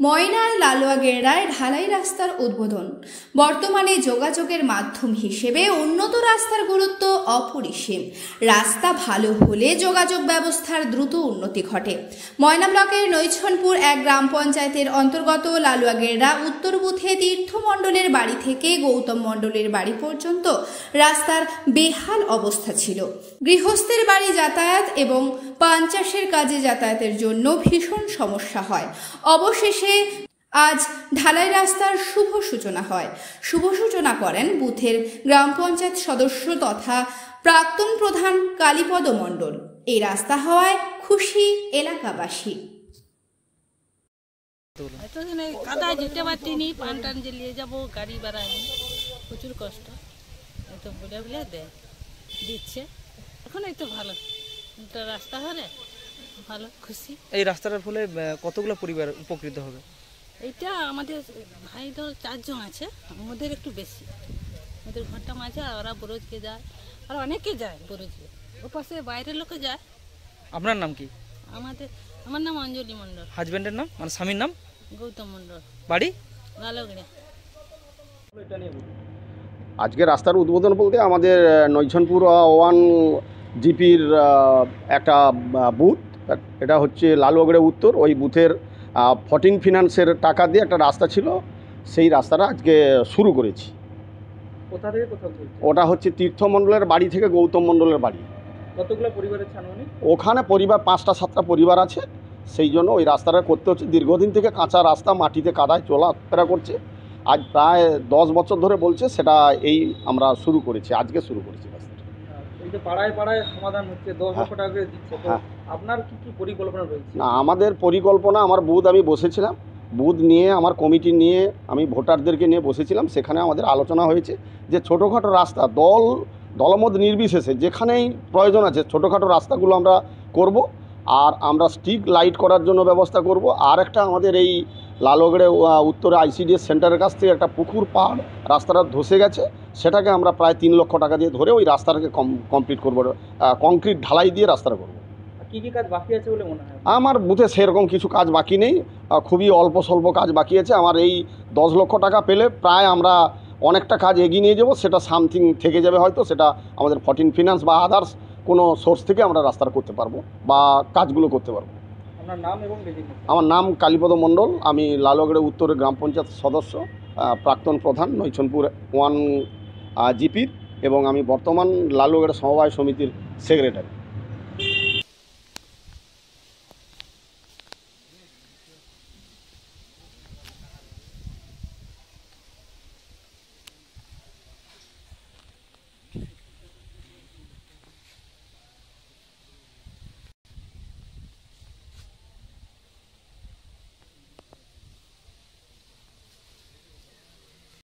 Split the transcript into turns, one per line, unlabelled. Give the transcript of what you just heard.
ময়নার লালুয়া গেড়ায় ঢালাই রাস্তার উদ্বোধন। বর্তমানে যোগাযোগের মাধ্যম হিসেবে উন্নত রাস্তার গুরুত্ব অপরিসীম। রাস্তা ভালো হলে যোগাযোগ ব্যবস্থার দ্রুত উন্নতি ঘটে। ময়না ব্লকের নৈছনপুর এক গ্রাম পঞ্চায়েতের অন্তর্গত লালুয়া গেড়া উত্তর বুথে তীর্থ মণ্ডলের বাড়ি থেকে গৌতম মণ্ডলের বাড়ি পর্যন্ত রাস্তার বেহাল অবস্থা ছিল। গৃহস্থের বাড়ি যাতায়াত এবং পান চাষের কাজে যাতায়াতের জন্য ভীষণ সমস্যা হয়। অবশেষে আজ ঢালাই রাস্তার শুভ সূচনা করেন বুথের গ্রাম পঞ্চায়েত সদস্য তথা প্রাক্তন প্রধান কালীপদ মণ্ডল। এই রাস্তা হওয়ায় খুশি এলাকাবাসী।
কাদায় যেতে পারছিনি, পান টান জ্বালিয়ে যাবো, গাড়ি বাড়ায় প্রচুর কষ্ট। এত বলে বলে দিচ্ছে, এখন এই তো ভালো একটা রাস্তা হলে ভালো খুশি।
এই রাস্তাটার ফলে কতগুলো পরিবার উপকৃত হবে?
এইটা আমাদের ভাই দল 4 জন আছে, আমাদের একটু বেশি। আমাদের ঘরটা মাঝে ওরা বরজকে যায়, আর অনেকে যায় বরজকে, ও পাশে বাইরের লোকে যায়।
আপনার নাম কি?
আমার নাম অঞ্জলি মণ্ডল।
হাজবেন্ডের নাম মানে স্বামীর নাম?
গৌতম মণ্ডল।
বাড়ি
লালগড়ে।
আজকে রাস্তার উদ্বোধন বলতে আমাদের নৈছনপুর 1 জিপির একটা বুথ, এটা হচ্ছে লালুয়াগড়ে উত্তর। ওই বুথের 14 ফিনান্সের টাকা দিয়ে একটা রাস্তা ছিল, সেই রাস্তাটা আজকে শুরু করেছি।
কোথা থেকে কোথাও?
ওটা হচ্ছে তীর্থ মণ্ডলের বাড়ি থেকে গৌতম মণ্ডলের বাড়ি।
কতগুলো পরিবারের ছাননি?
ওখানে পরিবার 5টা-7টা পরিবার আছে, সেই জন্য ওই রাস্তাটা করতে হচ্ছে। দীর্ঘদিন থেকে কাঁচা রাস্তা, মাটিতে কাদায় চলাফেরা করছে। আজ প্রায় 10 বছর ধরে বলছে, সেটা আমরা শুরু করেছি, আজকে শুরু করেছি রাস্তাটা।
এই যে পাড়ায় পাড়ায় সমাধান হচ্ছে, 10 লক্ষ টাকা করে দিচ্ছে, তো আপনার কি কি পরিকল্পনা রয়েছে?
না, আমাদের পরিকল্পনা, আমার বুথ আমি বসেছিলাম, বুথ নিয়ে আমার কমিটি নিয়ে আমি ভোটারদেরকে নিয়ে বসেছিলাম। সেখানে আমাদের আলোচনা হয়েছে যে ছোটোখাটো রাস্তা দলমত নির্বিশেষে যেখানেই প্রয়োজন আছে ছোটোখাটো রাস্তাগুলো আমরা করব, আর আমরা স্ট্রিট লাইট করার জন্য ব্যবস্থা করব। আর একটা আমাদের এই লালগড়ে উত্তরে ICDS সেন্টারের কাছ থেকে একটা পুকুর পাড় রাস্তাটা ধসে গেছে, সেটাকে আমরা প্রায় 3 লক্ষ টাকা দিয়ে ধরে ওই রাস্তাটাকে কমপ্লিট করব, কংক্রিট ঢালাই দিয়ে রাস্তাটা করব।
কী কী কাজ বাকি আছে বলে মনে হয়?
আমার বুথে সেরকম কিছু কাজ বাকি নেই, খুবই অল্প স্বল্প কাজ বাকি আছে। আমার এই 10 লক্ষ টাকা পেলে প্রায় আমরা অনেকটা কাজ এগিয়ে নিয়ে যাব। সেটা সামথিং থেকে যাবে, হয়তো সেটা আমাদের 14 ফিনান্স বা আদার্স কোনো সোর্স থেকে আমরা রাস্তাটা করতে পারবো বা কাজগুলো করতে পারবো।
আপনার নাম এবং ডেজিগনেশন? আমার
নাম কালীপদ মণ্ডল, আমি লালগড়ে উত্তরের গ্রাম পঞ্চায়েত সদস্য, প্রাক্তন প্রধান নৈছনপুর 1 জিপির, এবং আমি বর্তমান লালগড়ে সমবায় সমিতির সেক্রেটারি।